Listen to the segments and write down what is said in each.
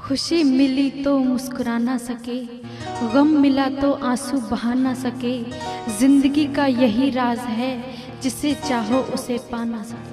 खुशी मिली तो मुस्कुरा ना सके, गम मिला तो आंसू बहा ना सके। जिंदगी का यही राज है, जिसे चाहो उसे पा ना सके।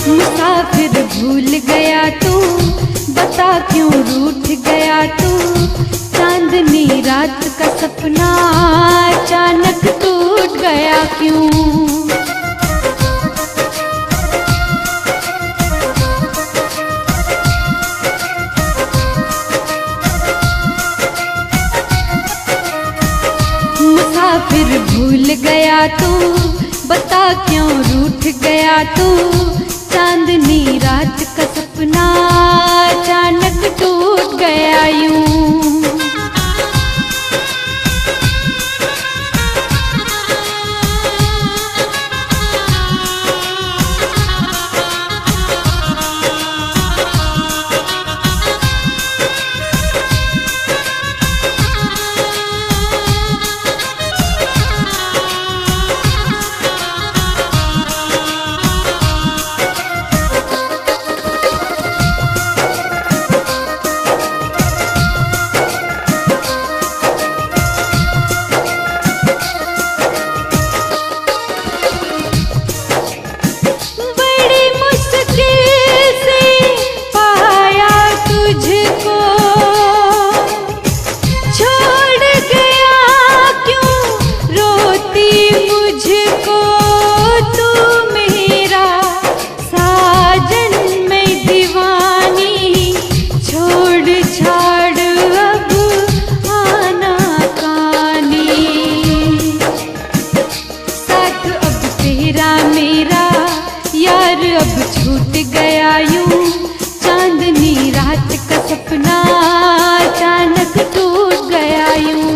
मुसाफिर भूल गया तू, बता क्यों रूठ गया तू। चांदनी रात का सपना अचानक टूट गया क्यों। मुसाफिर भूल गया तू, बता क्यों रूठ गया तू। चांदनी रात का सपना अचानक टूट गया यूं। अब छूट गया यूं, चांदनी रात का सपना अचानक टूट गया यूं।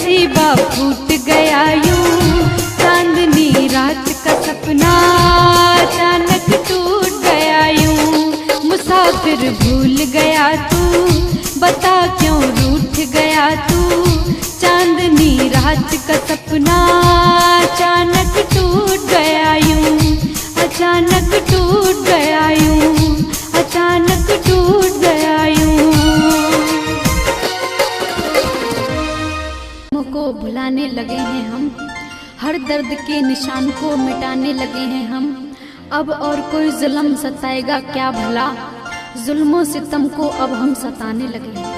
नसीबा फूट गया यूं, चांदनी रात का सपना अचानक टूट गया यूं। मुसाफिर भूल गया तू, बता क्यों रूठ गया तू, चांदनी रात का सपना अचानक टूट गया यूं, अचानक टूट गया यूं, अचानक टूट गया यूं। को भुलाने लगे हैं हम, हर दर्द के निशान को मिटाने लगे हैं हम। अब और कोई जुल्म सताएगा क्या भला, जुल्मों सितम को अब हम सताने लगे हैं।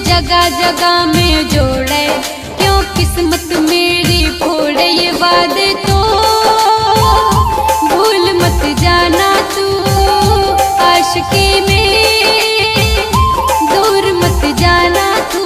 जगह जगह में जोड़े, क्यों किस्मत मेरी फोड़े, ये वादे तो भूल मत जाना तू, आशिकी में दूर मत जाना तू।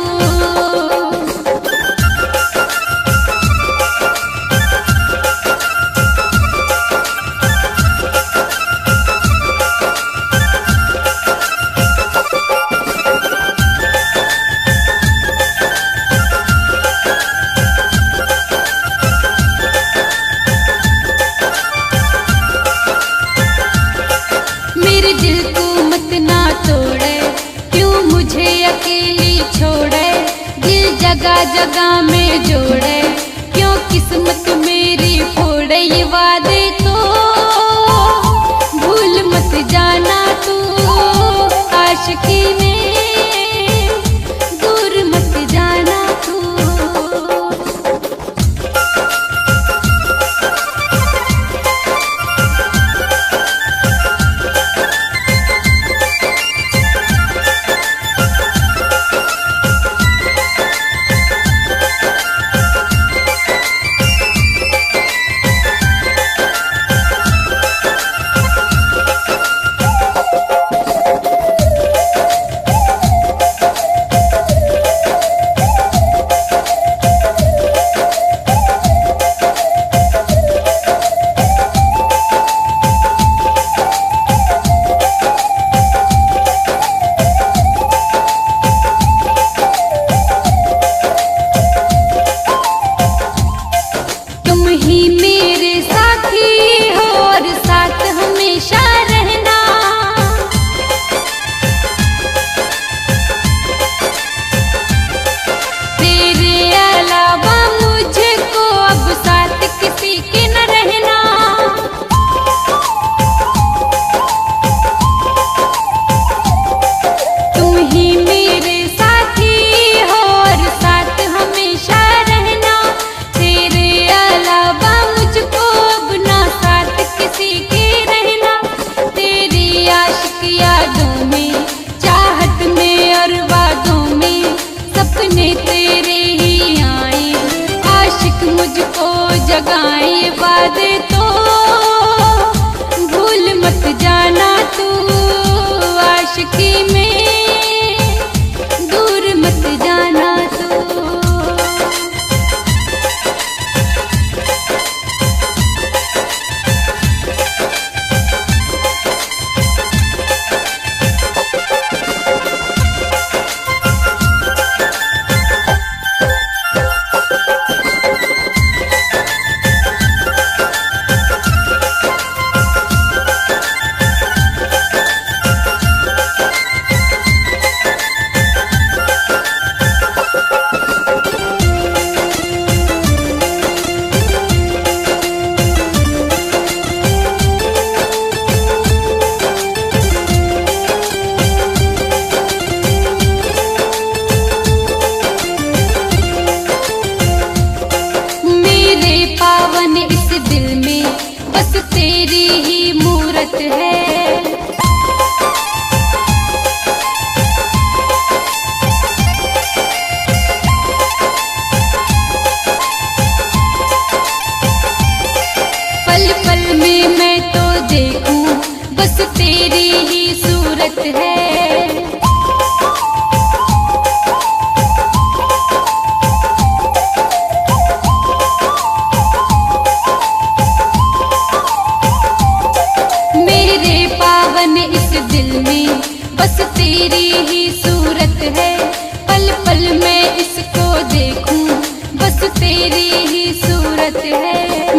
जगह जगह में जोड़े, क्यों किस्मत मेरी फोड़े, ये वादे तो भूल मत जाना तू, आशिकी में दूर मत जाना तू। जगाए वादे तो भूल मत जाना तू, आशिकी में दूर मत जाना तू।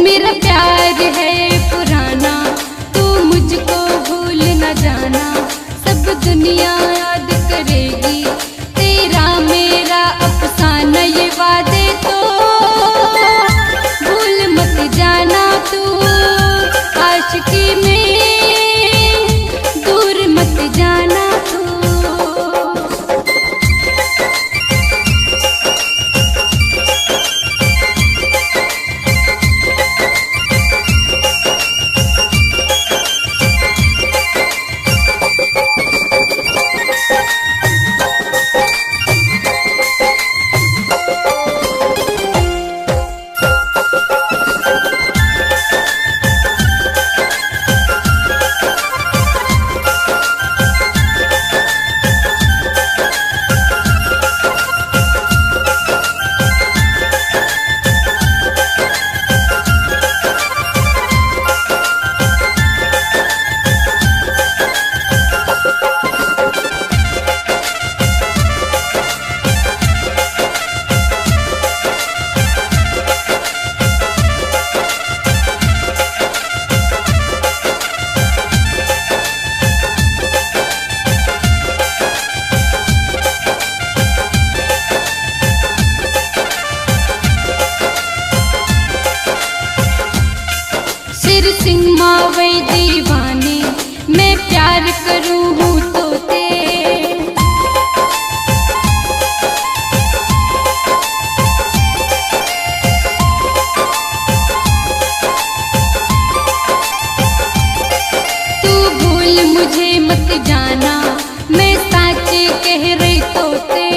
मेरा प्यार है पुराना, तू मुझको भूल न जाना। सब दुनिया याद करेगी तेरा मेरा अफसाना, ये वादे तो भूल मत जाना तू। आशिकी में दूर मत जाना तू। सिंह मावै दीवाने, मैं प्यार करूँ हूँ तो ते। तू भूल मुझे मत जाना, मैं सच कह रही तो ते।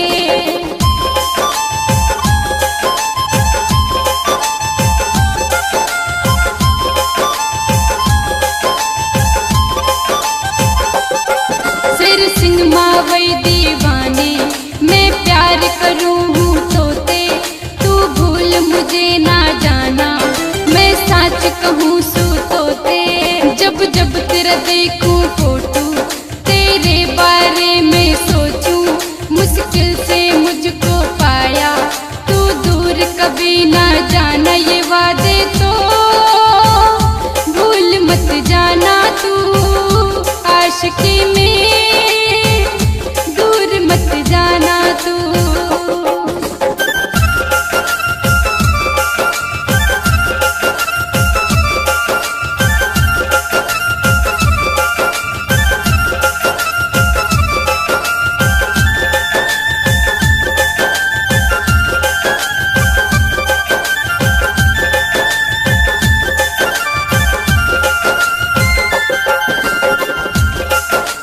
सिंह मावै दीवाने, मैं प्यार करूँ हूँ तो ते। तू भूल मुझे ना जाना, मैं सच कहूँ सू तो ते। जब जब तेरा देखूं फोटो, तेरे बारे में सोचूं, मुश्किल से मुझको पाया। तू दूर कभी ना जाना, ये वादे तो भूल मत जाना तू। आशिकी में जाना तू।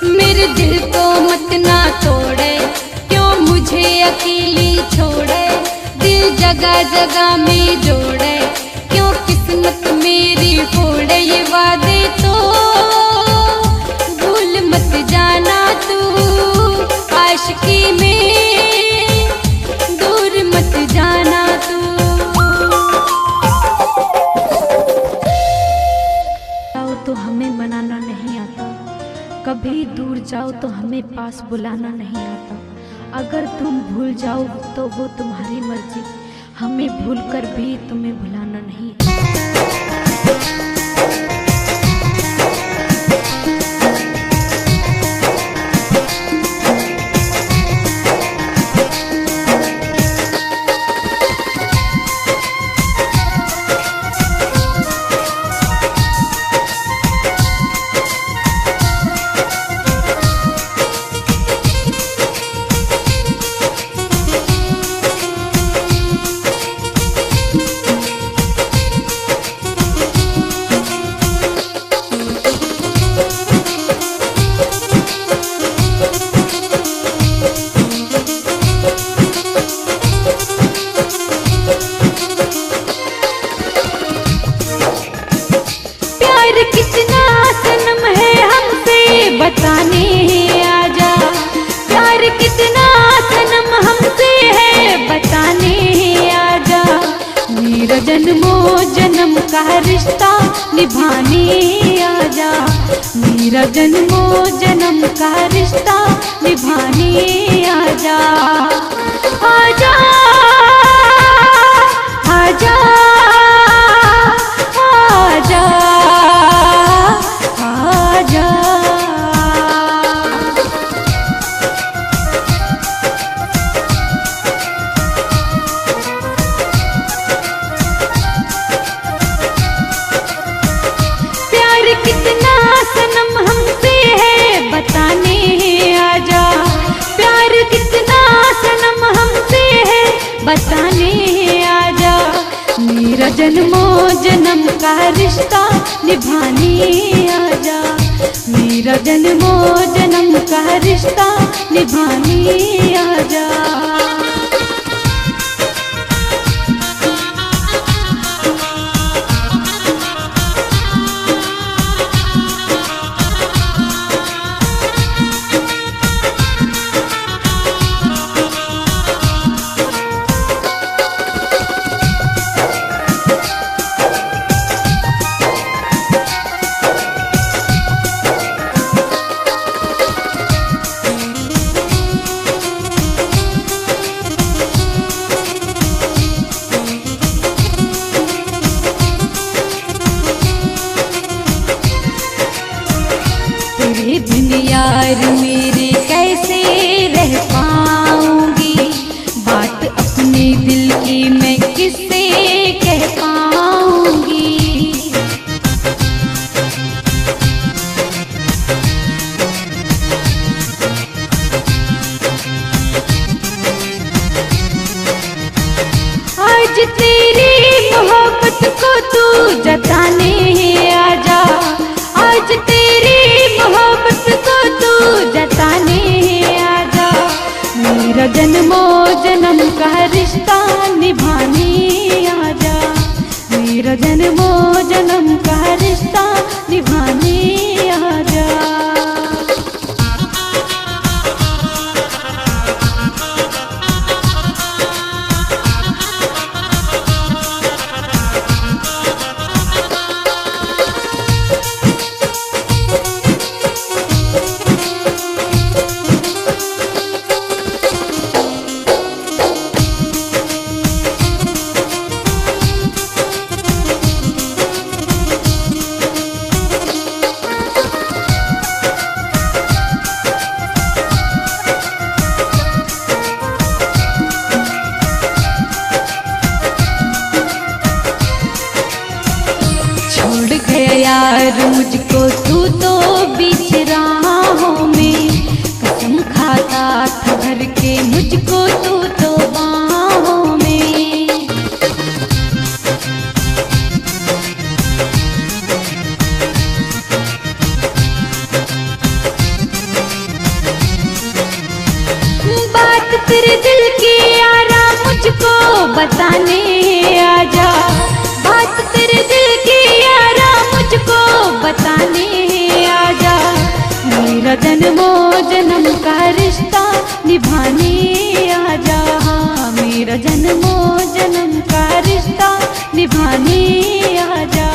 मेरे दिल को मत ना तोड़े, मुझे अकेली छोड़े। दिल जगह जगह में जोड़े, क्यों किस्मत मेरी फोड़े। ये वादे तो भूल मत जाना तू। आशिकी में दूर मत जाना तू। जाओ तो हमें मनाना नहीं आता, कभी दूर जाओ तो हमें पास बुलाना नहीं आता। अगर तुम भूल जाओ तो वो तुम्हारी मर्जी, हमें भूलकर भी तुम्हें भुलाना नहीं। बताने आजा, प्यार कितना सनम हमसे है बताने आजा। मेरा जन्मों जन्म का रिश्ता निभाने आजा, मेरा जन्मों जन्म का रिश्ता निभाने आजा। आजा आजा बताने आजा। मेरा जन्मों जन्म का रिश्ता निभाने आजा। मेरा जन्मों जन्म का रिश्ता निभाने आजा। तेरे बिन यार मेरे कैसे रह पाऊंगी। बात अपने दिल की मैं किससे कह पाऊंगी। आज तेरी मोहब्बत को तू जताने आजा। आज तेरी मोहब्बत को तू जताने आजा। मेरा जन्मों जन्म का रिश्ता निभाने आजा। मेरा जन्मों जन्म का रिश्ता निभाने आजा। छोड़ गया यार मुझको तू तो बीच राहों में। कसम खाता था भर के मुझको तू तो बाहों में। बात तेरे दिल की यारा मुझको बताने आजा। बात तेरे दिल की यारा मुझको बताने आजा। मेरा जन्मों जन्म का रिश्ता निभाने आजा। हाँ, मेरा जन्मों जन्म का रिश्ता निभाने आजा।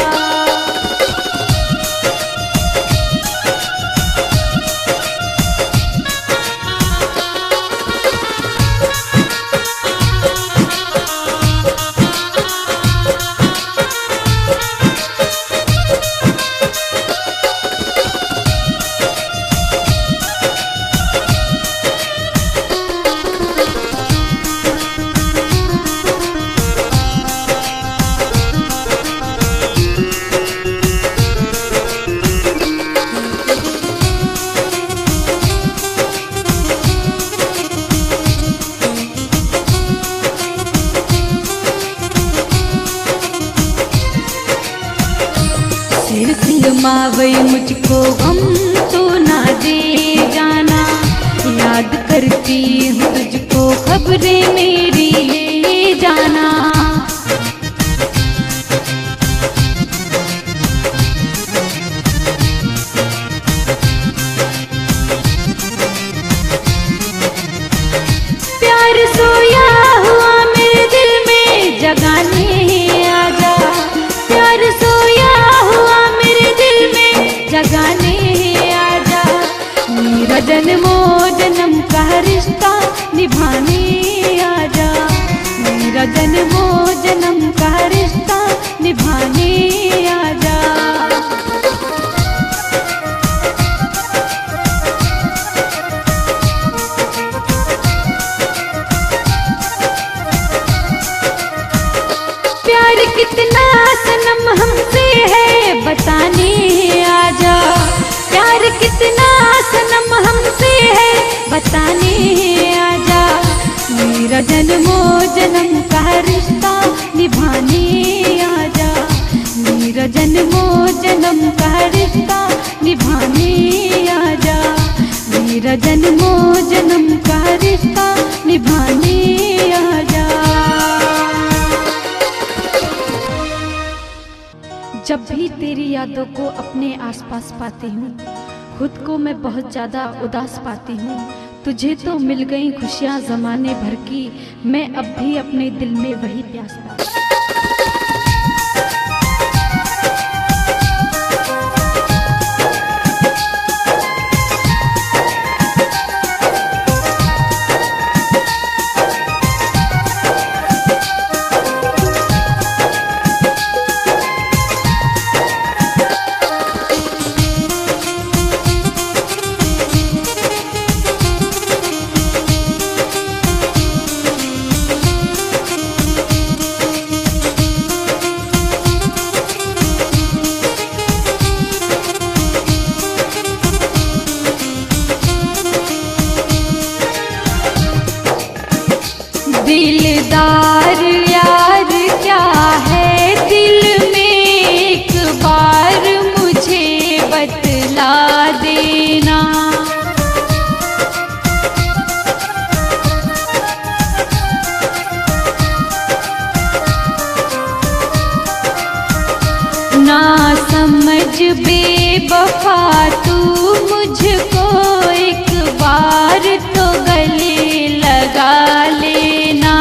सिर सिलमावे मुझको गम तो ना दे जाना। याद करती हूँ तुझको खबरें मेरी ले जाना। प्यार सोया हुआ मेरे दिल में जगाने आजा। प्यार सोया हुआ मेरे दिल में जगाने आजा। मेरा जन्मों जन्म का रिश्ता निभाने आजा। मेरा जन्मों जन्म का रिश्ता निभाने आजा। प्यार कितना सनम हमसे है बताने आजा। प्यार कितना सनम हमसे जन्म का रिश्ता निभाने आजा, मेरा जन्मों जन्म का रिश्ता निभाने आजा, मेरा जन्मों जन्म का रिश्ता निभाने आजा। जब भी तेरी यादों को अपने आसपास पाती हूँ, खुद को मैं बहुत ज़्यादा उदास पाती हूँ। तुझे तो मिल गई खुशियाँ ज़माने भर की, मैं अब भी अपने दिल में वही प्यास पाती। दिलदार यार क्या है दिल में, एक बार मुझे बतला देना। ना समझ बेवफा तू मुझको, एक बार तो गले लगा लेना।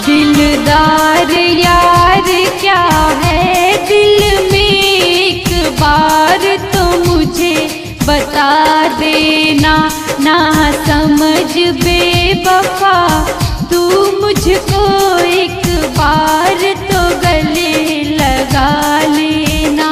दिलदार यार क्या है दिल में, एक बार तो मुझे बता देना। ना समझ बेवफा तू मुझको, एक बार तो गले लगा लेना।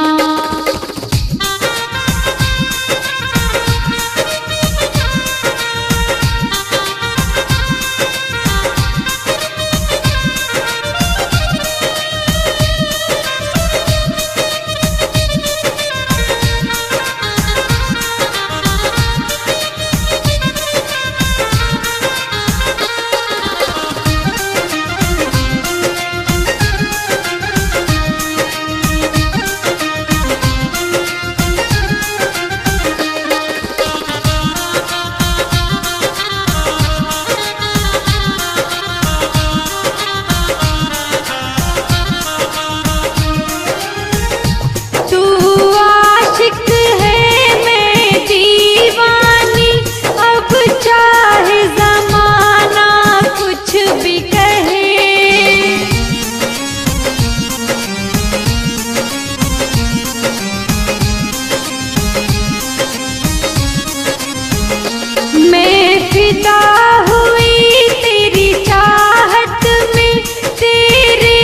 फिदा हुई तेरी चाहत में, तेरे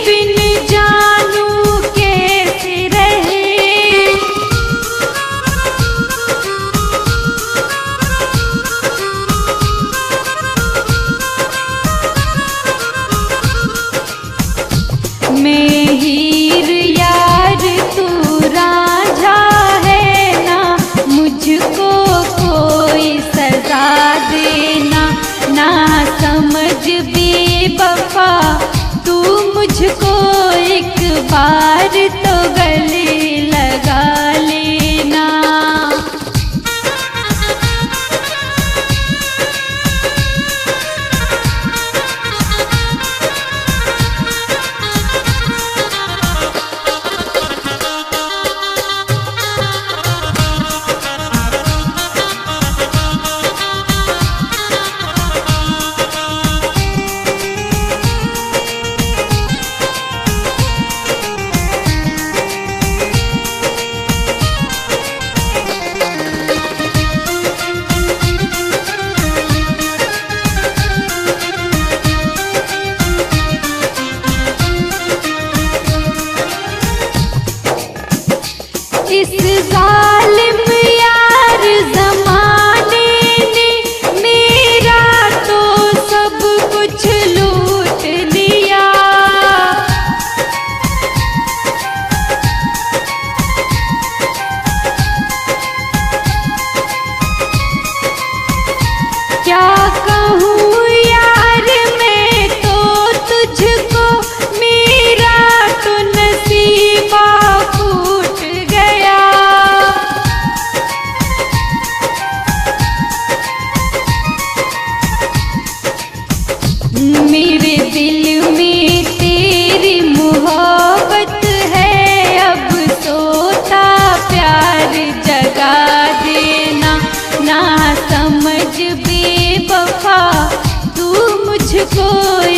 बिन जानू कैसे रहे। मैं हीर यार तू रांझा है ना, मुझको कोई सजा देना। ना समझ बेवफा तू मुझको, एक बार तो गले लगा लेना। इस जालिम यार ज़माने ने मेरा तो सब कुछ लूट लिया।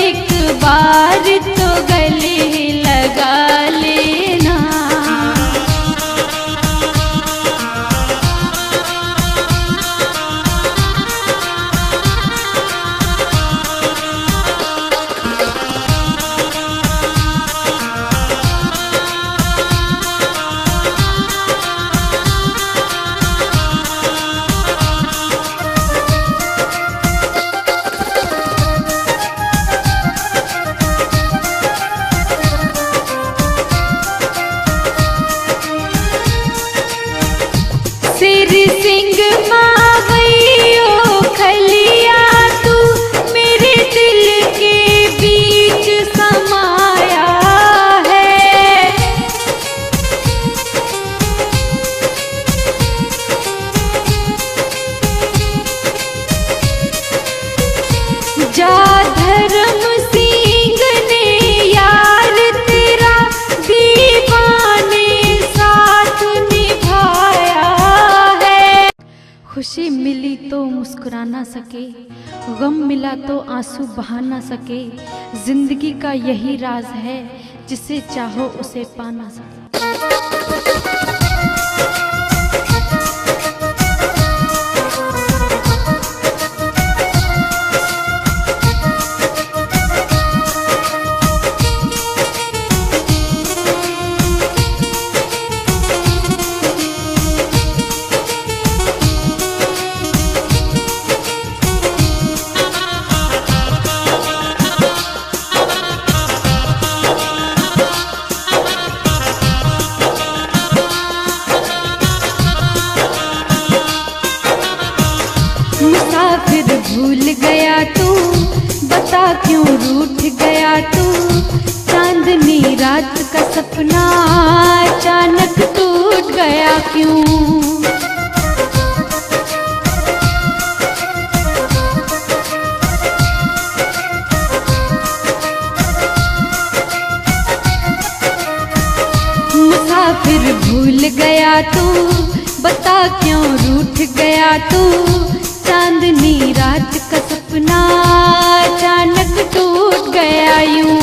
एक बार तो गले लगा लेना। सिर सिंह मावैयो खलिया तू मेरे दिल के बीच समाया है। जा धर्म सिंह ने यार तेरा दीवाने साथ निभाया है। खुशी मिली तो मुस्कुरा ना सके, गम मिला तो आंसू बहा ना सके। जिंदगी का यही राज है, जिसे चाहो उसे पा ना सके। मुसाफिर भूल गया तू, बता क्यों रूठ गया तू। चांदनी रात का सपना अचानक टूट गया क्यों। मुसाफिर भूल गया तू, बता क्यों रूठ गया तू। चांदनी रात का सपना अचानक टूट गया यूं।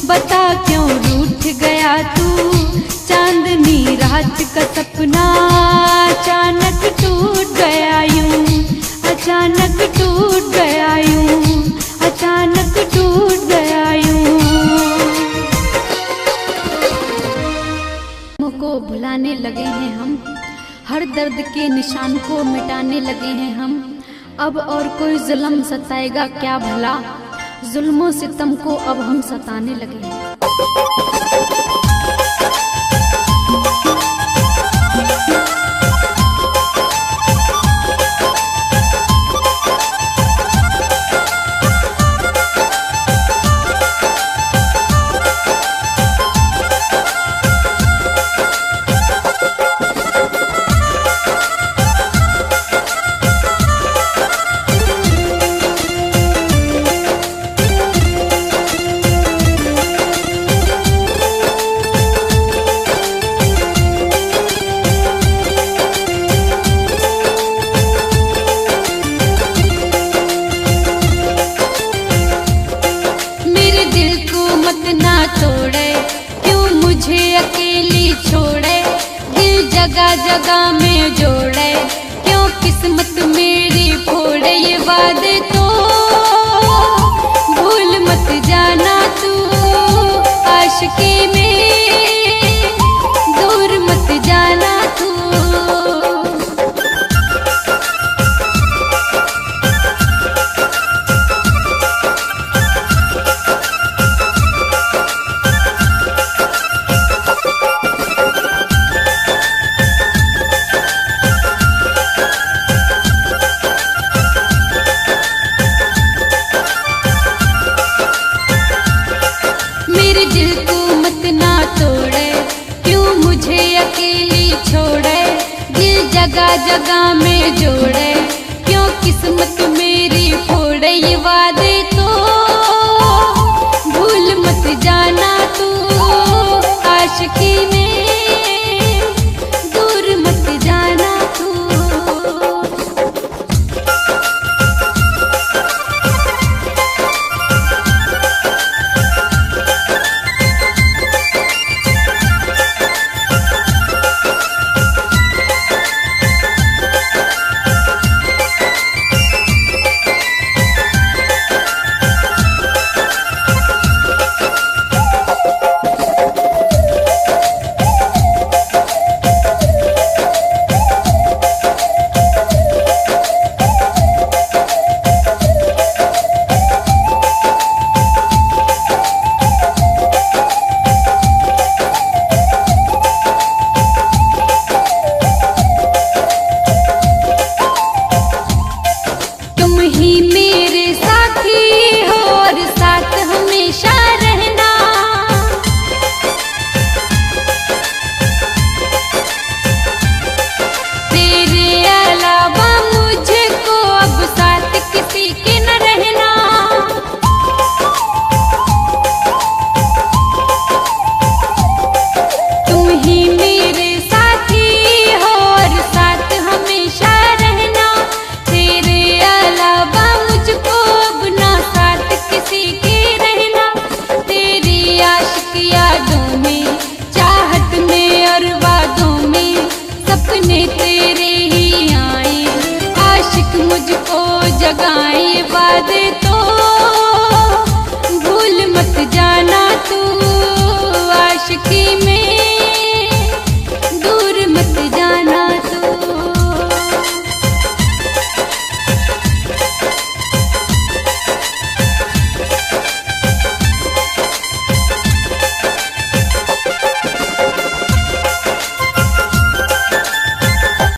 बता क्यों रूठ गया तू, चांदनी रात का सपना अचानक टूट गया यूं, अचानक टूट गया यूं, अचानक टूट गया यूं। को भुलाने लगे हैं हम, हर दर्द के निशान को मिटाने लगे हैं हम। अब और कोई जुल्म सताएगा क्या भला, जुल्मों सितम को अब हम सताने लगे हैं। तोड़े क्यों मुझे अकेली छोड़े, दिल जगह जगह में जोड़े, क्यों किस्मत मेरी फोड़े। ये वादे तो भूल मत जाना तू, आशिकी में दूर मत जाना तू। दिल को मत ना तोड़े क्यों मुझे अकेली छोड़े, दिल जगह जगह में जोड़े, क्यों किस्मत मेरी फोड़े। ये वादे तो भूल मत जाना तू, आशिकी में दूर मत जाना तू। तेरे ही आए, आशिक मुझको जगाए, वादे तो